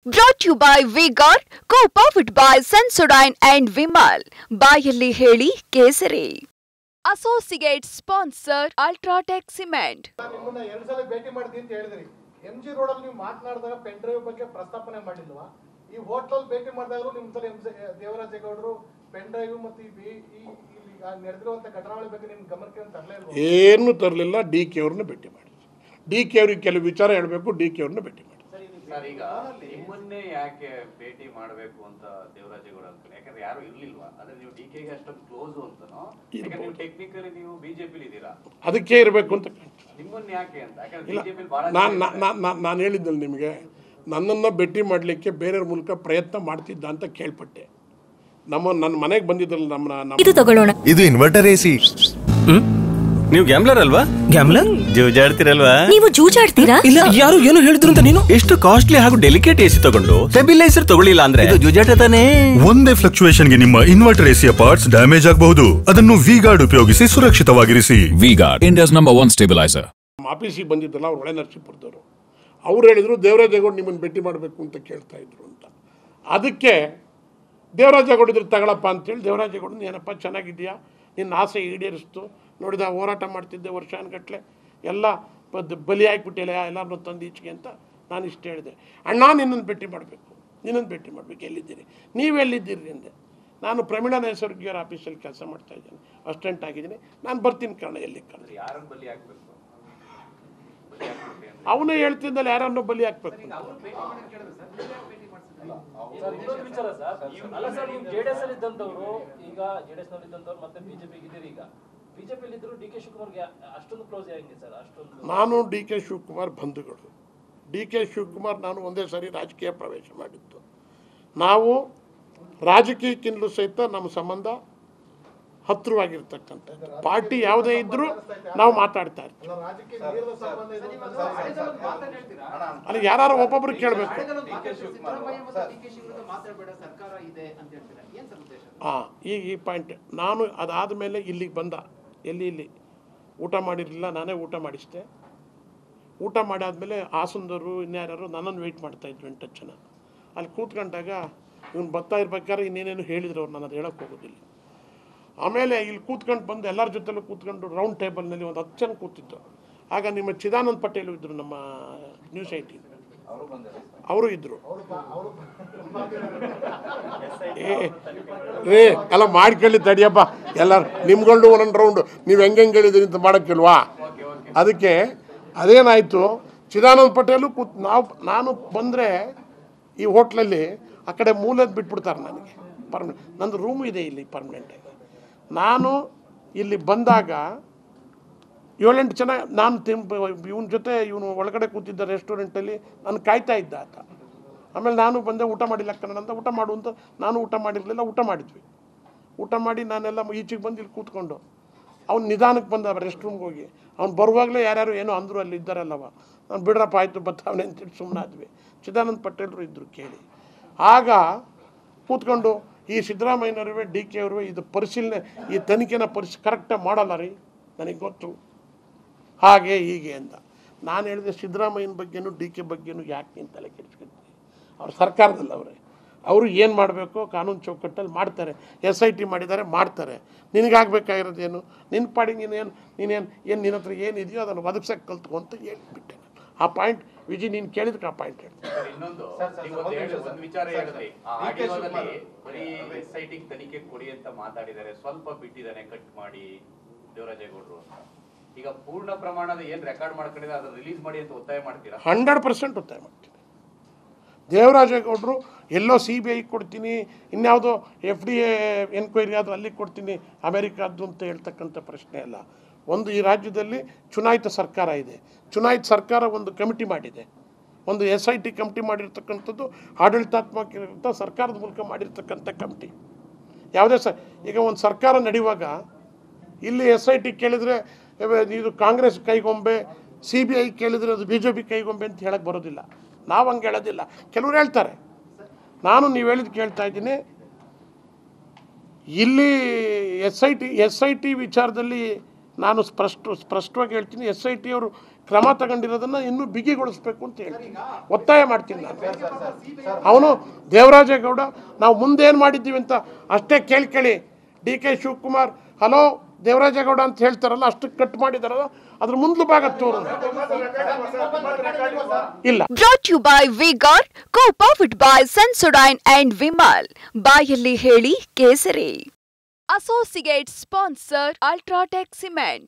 Brought to you by V-Guard, co-powered by Sensodyne and Vimal. ಬಾಯಲ್ಲಿ ಹೇಳಿ ಕೇಸರಿ. Associate sponsor Ultratech Cement. ನಿಮ್ಮನ್ನ 2 ಸಲ ಭೇಟಿ ಮಾಡಿದ್ವಿ ಅಂತ ಹೇಳಿದ್ರಿ. ಎಂಜಿ ರೋಡ್ ಅಲ್ಲಿ ನೀವು ಮಾತನಾಡಿದಾಗ ಪೆನ್ ಡ್ರೈವ್ ಬಗ್ಗೆ ಪ್ರಸ್ತಾಪನೆ ಮಾಡಿಲ್ವಾ? ಈ ಹೋಟೆಲ್ ಭೇಟಿ ಮಾಡಿದಾಗಲೂ ನಿಮ್ಮ ಸಲ ದೇವರಾಜೇಗೌಡರು ಪೆನ್ ಡ್ರೈವ್ ಮತ್ತು ಈ ನಡೆದಿರುವಂತ ಘಟನೆಗಳ ಬಗ್ಗೆ ನಿಮ್ಮ ಗಮನಕ್ಕೆ ತರಲಿಲ್ಲ? ಏನು ತರಲಿಲ್ಲ. ಡಿ.ಕೆ ಅವ್ರನ್ನ ಭೇಟಿ ಮಾಡಿ. ಡಿ.ಕೆ ಅವ್ರಿಗೆ ಕೆಲವು ವಿಚಾರ ಹೇಳಬೇಕು. ಡಿ.ಕೆ ಅವ್ರನ್ನ ಭೇಟಿ ಮಾಡಿ. ಸರ್, ಈಗ ನಿಮ್ಮನ್ನೇ ಯಾಕೆ ಭೇಟಿ ಮಾಡಬೇಕು ಅಂತ ದೇವರಾಜೇಗೌಡ ಅಂತಾರೆ? ಯಾಕಂದ್ರೆ ಯಾರು ಇರ್ಲಿಲ್ವಾ? ಅಂದ್ರೆ ನೀವು ಡಿ.ಕೆ.ಗೆ ಅಷ್ಟೊಂದು ಕ್ಲೋಸ್ ಅಂತನೋ? ಯಾಕಂದ್ರೆ ನೀವು ಟೆಕ್ನಿಕಲಿ ನೀವು ಬಿಜೆಪಿ ಇದ್ದೀರಾ, ಅದಕ್ಕೆ ಇರಬೇಕು ಅಂತ ನಿಮ್ಮನ್ನ ಯಾಕೆ ಅಂತ? ಯಾಕಂದ್ರೆ ಬಿಜೆಪಿ ಬಹಳ ನಾನು ಹೇಳಿದ್ದಲ್ಲಿ ನಿಮಗೆ, ನನ್ನನ್ನು ಭೇಟಿ ಮಾಡಲಿಕ್ಕೆ ಬೇರೆಯವ್ರ ಮೂಲಕ ಪ್ರಯತ್ನ ಮಾಡ್ತಿದ್ದ ಅಂತ ಕೇಳ್ಪಟ್ಟೆ. ನನ್ನ ಮನೆಗೆ ಬಂದಿದ್ದಲ್ಲ, ಇದು ತಗೊಳ್ಳೋಣ. ಇದು ಇನ್ವರ್ಟರ್ ಎಸಿ. ನೀವು ಗ್ಯಾಮ್ಲರ್ ಅಲ್ವಾ? ಗ್ಯಾಮ್ಲರ್ ಜೂಜಾಡ್ತಿರಲ್ವಾ? ನೀವು ಜೂಜಾಡ್ತೀರಾ? ಇಲ್ಲ, ಯಾರು ಏನು ಹೇಳಿದ್ರು ಅಂತ ನೀನು ಎಷ್ಟು ಕಾಸ್ಟ್ಲಿ ಹಾಗೂ ಡೆಲಿಕೇಟ್ ಎಸಿ ತಗೊಂಡು ಸ್ಟೆಬಿಲೈಸರ್ ತಗೊಳ್ಳಿಲ್ಲ ಅಂದ್ರೆ ಇದು ಜೂಜಾಟ ತಾನೇ. ಒಂದೇ ಫ್ಲಕ್ಚುಯೇಷನ್ ಗೆ ನಿಮ್ಮ ಇನ್ವರ್ಟರ್ ಎಸಿಯ ಪಾರ್ಟ್ಸ್ ಡ್ಯಾಮೇಜ್ ಆಗಬಹುದು. ಅದನ್ನು ವಿ-ಗಾರ್ಡ್ ಉಪಯೋಗಿಸಿ ಸುರಕ್ಷಿತವಾಗಿರಿಸಿ. V Guard, India's number 1 stabiliser. ಆಫೀಸಿಗೆ ಬಂದಿದ್ದಲ್ಲ ಅವ್ರು, ಒಳೆ ನರಸೀಪುರದವರು. ಅವ್ರು ಹೇಳಿದ್ರು ದೇವರಾಜೇಗೌಡ ನಿಮ್ಮನ್ನು ಭೇಟಿ ಮಾಡಬೇಕು ಅಂತ ಕೇಳ್ತಾ ಇದ್ರು ಅಂತ. ಅದಕ್ಕೆ ದೇವರಾಜೇಗೌಡ ಇದ್ರು ತಗೊಳಪ್ಪ ಅಂತೇಳಿ ದೇವರಾಜೇಗೌಡನ, ಏನಪ್ಪ ಚೆನ್ನಾಗಿದೆಯಾ, ನಿನ್ನ ಆಸೆ ಈಡೇರಿಸ್ತು, ನೋಡಿದ ಹೋರಾಟ ಮಾಡ್ತಿದ್ದೆ ವರ್ಷಾನುಗಟ್ಟಲೆ, ಎಲ್ಲ ಬಲಿ ಆಗಿಬಿಟ್ಟಿಲ್ಲ ಎಲ್ಲರನ್ನೂ ತಂದು ಈಚೆಗೆ ಅಂತ ನಾನು ಇಷ್ಟು ಹೇಳಿದೆ. ಅಣ್ಣ ನಿನ್ನನ್ನು ಭೇಟಿ ಮಾಡಬೇಕು, ನಿನ್ನನ್ನು ಭೇಟಿ ಮಾಡಬೇಕು, ಎಲ್ಲಿದ್ದೀರಿ, ನೀವೆಲ್ಲಿದ್ದೀರಿ ಅಂದೆ. ನಾನು ಪ್ರಮೀಳಾ ನೈಸರ್ಗಿಕರ ಆಫೀಸಲ್ಲಿ ಕೆಲಸ ಮಾಡ್ತಾಯಿದ್ದೀನಿ, ಅಸಿಸ್ಟೆಂಟ್ ಆಗಿದ್ದೀನಿ, ನಾನು ಬರ್ತೀನಿ ಕಾರಣ. ಎಲ್ಲಿ ಕಾರಣ ಯಾರನ್ನು ಬಲಿ ಹಾಕ್ಬೇಕು? ಅವನೇ ಹೇಳ್ತಿದ್ದಲ್ಲ, ಯಾರನ್ನೋ ಬಲಿ ಹಾಕ್ಬೇಕು. ಜೆಡಿಎಸ್ ಅಲ್ಲಿ ಇದ್ದಂತವರು ಈಗ ಜೆಡಿಎಸ್ ನಲ್ಲಿ ಇದ್ದಂತವರು ಮತ್ತೆ ಬಿಜೆಪಿ ಇದ್ದೀರಿ. ಈಗ ಬಿಜೆಪಿ ಇದ್ರು ಡಿ.ಕೆ. ಶಿವಕುಮಾರ್ಗೆ ಅಷ್ಟೊಂದು ಕ್ಲೋಸ್ ಆಗಿದೆ ಸರ್. ಅಷ್ಟೊಂದು ನಾನು ಡಿ.ಕೆ. ಶಿವಕುಮಾರ್ ಬಂಧುಗಳು. ಡಿ.ಕೆ. ಶಿವಕುಮಾರ್ ನಾನು ಒಂದೇ ಸಾರಿ ರಾಜಕೀಯ ಪ್ರವೇಶ ಮಾಡಿದ್ದು. ನಾವು ರಾಜಕೀಯಕ್ಕಿಂತಲೂ ಸಹಿತ ನಮ್ಮ ಸಂಬಂಧ ಹತ್ತಿರವಾಗಿರ್ತಕ್ಕಂಥದ್ದು. ಪಾರ್ಟಿ ಯಾವುದೇ ಇದ್ದರೂ ನಾವು ಮಾತಾಡ್ತಾ ಇರ್ತೀವಿ. ಅಲ್ಲಿ ಯಾರು ಒಬ್ಬೊಬ್ರು ಕೇಳಬೇಕು. ಹಾಂ, ಈ ಪಾಯಿಂಟ್ ನಾನು ಅದಾದ ಮೇಲೆ ಇಲ್ಲಿಗೆ ಬಂದ, ಇಲ್ಲಿ ಊಟ ಮಾಡಿರಲಿಲ್ಲ, ನಾನೇ ಊಟ ಮಾಡಿಸಿದೆ. ಊಟ ಮಾಡಾದ್ಮೇಲೆ ಹಾಸನದವರು ಇನ್ಯಾರು ನನ್ನನ್ನು ವೆಯ್ಟ್ ಮಾಡ್ತಾಯಿದ್ರು 8 ಜನ. ಅಲ್ಲಿ ಕೂತ್ಕೊಂಡಾಗ ಇವನು ಬರ್ತಾ ಇರ್ಬೇಕಾದ್ರೆ ಇನ್ನೇನೇನು ಹೇಳಿದ್ರು ಅವ್ರು, ನಾನು ಅದು ಹೇಳೋಕ್ಕೆ ಹೋಗೋದಿಲ್ಲ. ಆಮೇಲೆ ಇಲ್ಲಿ ಕೂತ್ಕೊಂಡು ಬಂದು ಎಲ್ಲರ ಜೊತೆಲೂ ಕೂತ್ಕೊಂಡು ರೌಂಡ್ ಟೇಬಲ್ನಲ್ಲಿ ಒಂದು 10 ಜನ ಕೂತಿದ್ದು. ಆಗ ನಿಮ್ಮ ಚಿದಾನಂದ್ ಪಟೇಲ್ ಇದ್ದರು, ನಮ್ಮ ನ್ಯೂಸ್ 18 ಅವರು ಇದ್ದರು. ಎಲ್ಲ ಮಾಡ್ಕೊಳ್ಳಿ ತಡಿಯಪ್ಪ, ಎಲ್ಲರೂ ನಿಮ್ಗೊಂಡು ಒಂದೊಂದು ರೌಂಡು ನೀವು ಹೆಂಗೆ ಹೇಳಿದ್ರಿ ಅಂತ ಮಾಡೋಕ್ಕಿಲ್ವಾ? ಅದಕ್ಕೆ ಅದೇನಾಯಿತು, ಚಿದಾನಂದ್ ಪಟೇಲು ನಾನು ಬಂದರೆ ಈ ಹೋಟ್ಲಲ್ಲಿ ಆ ಕಡೆ ಮೂಲದ ಬಿಟ್ಬಿಡ್ತಾರೆ ನನಗೆ. ನಂದು ರೂಮು ಇದೆ ಇಲ್ಲಿ ಪರ್ಮನೆಂಟಾಗಿ. ನಾನು ಇಲ್ಲಿ ಬಂದಾಗ 7-8 ಜನ ನಾನು ಇವನ ಜೊತೆ ಇವನು ಒಳಗಡೆ ಕೂತಿದ್ದ ರೆಸ್ಟೋರೆಂಟಲ್ಲಿ ನಾನು ಕಾಯ್ತಾ ಇದ್ದ ಆತ. ಆಮೇಲೆ ನಾನು ಬಂದೆ, ಊಟ ಮಾಡಿಲ್ಲ ಕನ್ನಡ ಅಂತ, ಊಟ ಮಾಡು ಅಂತ. ನಾನು ಊಟ ಮಾಡಿರಲಿಲ್ಲ, ಊಟ ಮಾಡಿದ್ವಿ. ಊಟ ಮಾಡಿ ನಾನೆಲ್ಲ ಈಚೆಗೆ ಬಂದು ಇಲ್ಲಿ ಕೂತ್ಕೊಂಡು ಅವ್ನು ನಿಧಾನಕ್ಕೆ ಬಂದ ರೆಸ್ಟ್ ರೂಮ್ಗೆ ಹೋಗಿ. ಅವ್ನು ಬರುವಾಗಲೇ ಯಾರ್ಯಾರು ಏನೋ ಅಂದರು ಅಲ್ಲಿ ಇದ್ದಾರಲ್ಲವ. ನಾನು ಬಿಡ್ರಪ್ಪ ಆಯಿತು ಬರ್ತಾವನೆ ಅಂತೇಳಿ ಸುಮ್ಮನಾದ್ವಿ. ಚಿದಾನಂದ್ ಪಟೇಲ್ರು ಇದ್ದರು ಕೇಳಿ. ಆಗ ಕೂತ್ಕೊಂಡು ಈ ಸಿದ್ದರಾಮಯ್ಯನವರುವೆ ಡಿ.ಕೆ. ಅವರು ಇದು ಪರಿಶೀಲನೆ, ಈ ತನಿಖೆನ ಕರೆಕ್ಟಾಗಿ ಮಾಡಲ್ಲ ರೀ, ನನಗೆ ಗೊತ್ತು, ಹಾಗೆ ಹೀಗೆ ಅಂತ. ನಾನು ಹೇಳಿದೆ, ಸಿದ್ದರಾಮಯ್ಯನ ಬಗ್ಗೆನೂ ಡಿ.ಕೆ. ಬಗ್ಗೆನೂ ಯಾಕೆ ನೀನು ತಲೆ ಕೆಡಿಸ್ಕೊಳ್ತೀನಿ? ಅವ್ರು ಸರ್ಕಾರದಲ್ಲಿ ಅವರು ಏನು ಮಾಡಬೇಕು ಕಾನೂನು ಚೌಕಟ್ಟಲ್ಲಿ ಮಾಡ್ತಾರೆ. SIT ಮಾಡಿದ್ದಾರೆ, ಮಾಡ್ತಾರೆ. ನಿನಗಾಗಬೇಕಾಗಿರೋದೇನು? ನಿನ್ನ ಪಾಡಿಗೆ ನೀನೇನು ನಿನ್ನ ಹತ್ರ ಏನಿದೆಯೋ ಅದನ್ನು ಒದಗಿಸೋಕ್ಕೆ ಕಲ್ತ್ಕೊ ಅಂತ ಹೇಳಿಬಿಟ್ಟೆ. ಆ ಪಾಯಿಂಟ್ ವಿಜಿ ನೀನು ಕೇಳಿದಕ್ಕೆ ಆ ಪಾಯಿಂಟ್ ಹೇಳಿ. ಇನ್ನೊಂದು ಒಂದು ವಿಚಾರ ಹೇಳಿದ್ರಿ, ಆಡಿಯೋದಲ್ಲಿ ಬರೀ SIT ತನಿಖೆ ಕೊಡಿ ಅಂತ ಮಾತಾಡಿದ್ದಾರೆ, ಸ್ವಲ್ಪ ಬಿಟ್ಟಿದ್ದಾನೆ ಕಟ್ ಮಾಡಿ ದೇವರಾಜೇಗೌಡರು ಅಂತ. ಈಗ ಪೂರ್ಣ ಪ್ರಮಾಣದ ಏನು ರೆಕಾರ್ಡ್ ಮಾಡ್ಕೊಂಡಿದೆ ಅದನ್ನು ರಿಲೀಸ್ ಮಾಡಿ ಅಂತ ಒತ್ತಾಯ ಮಾಡ್ತೀರಾ? 100% ಒತ್ತಾಯ ಮಾಡ್ತೀನಿ. ದೇವರಾಜೇಗೌಡರು ಎಲ್ಲೋ CBI ಕೊಡ್ತೀನಿ, ಇನ್ಯಾವುದೋ FDA ಎನ್ಕ್ವೈರಿ ಆದರೂ ಅಲ್ಲಿಗೆ ಕೊಡ್ತೀನಿ, ಅಮೆರಿಕಾದ್ದು ಅಂತ ಹೇಳ್ತಕ್ಕಂಥ ಪ್ರಶ್ನೆ ಅಲ್ಲ. ಒಂದು ಈ ರಾಜ್ಯದಲ್ಲಿ ಚುನಾಯಿತ ಸರ್ಕಾರ ಇದೆ. ಚುನಾಯಿತ ಸರ್ಕಾರ ಒಂದು ಕಮಿಟಿ ಮಾಡಿದೆ, ಒಂದು SIT ಕಮಿಟಿ ಮಾಡಿರ್ತಕ್ಕಂಥದ್ದು ಆಡಳಿತಾತ್ಮಕ ಸರ್ಕಾರದ ಮೂಲಕ ಮಾಡಿರ್ತಕ್ಕಂಥ ಕಮಿಟಿ. ಯಾವುದೇ ಈಗ ಒಂದು ಸರ್ಕಾರ ನಡೆಯುವಾಗ ಇಲ್ಲಿ SIT ಕೇಳಿದರೆ ಇದು ಕಾಂಗ್ರೆಸ್ ಕೈಗೊಂಬೆ, CBI ಕೇಳಿದರೆ ಅದು BJP ಕೈಗೊಂಬೆ ಅಂತ ಹೇಳಕ್ಕೆ ಬರೋದಿಲ್ಲ. ನಾವು ಹಂಗೆ ಹೇಳೋದಿಲ್ಲ. ಕೆಲವರು ಹೇಳ್ತಾರೆ. ನಾನು ನೀವು ಹೇಳಿದ್ದು ಕೇಳ್ತಾ ಇದ್ದೀನಿ. ಇಲ್ಲಿ SIT ವಿಚಾರದಲ್ಲಿ ನಾನು ಸ್ಪಷ್ಟವಾಗಿ ಹೇಳ್ತೀನಿ. SIT ಅವರು ಕ್ರಮ ತಗೊಂಡಿರೋದನ್ನ ಇನ್ನೂ ಬಿಗಿಗೊಳಿಸ್ಬೇಕು ಅಂತ ಹೇಳ್ತೀನಿ, ಒತ್ತಾಯ ಮಾಡ್ತೀನಿ ನಾನು. ಅವನು ದೇವರಾಜೇಗೌಡ ನಾವು ಮುಂದೇನು ಮಾಡಿದ್ದೀವಿ ಅಂತ ಅಷ್ಟೇ ಕೇಳ್ಕೊಳ್ಳಿ. DK ಶಿವಕುಮಾರ್ ಹಲೋ ದೇವರಾಜೇಗೌಡ ಅಂತ ಹೇಳ್ತಾರಲ್ಲ, ಅಷ್ಟಕ್ಕೆ ಕಟ್ ಮಾಡಿದಾರಲ್ಲ, ಅದ್ರ ಮುಂದ್ಲು ಭಾಗ ತೋರು ಇಲ್ಲ. Brought to you by V-Guard, co-powered by Sensodyne and Vimal. ಬಾಯಲ್ಲಿ ಹೇಳಿ ಕೇಸರಿ. Associate sponsor Ultratech Cement.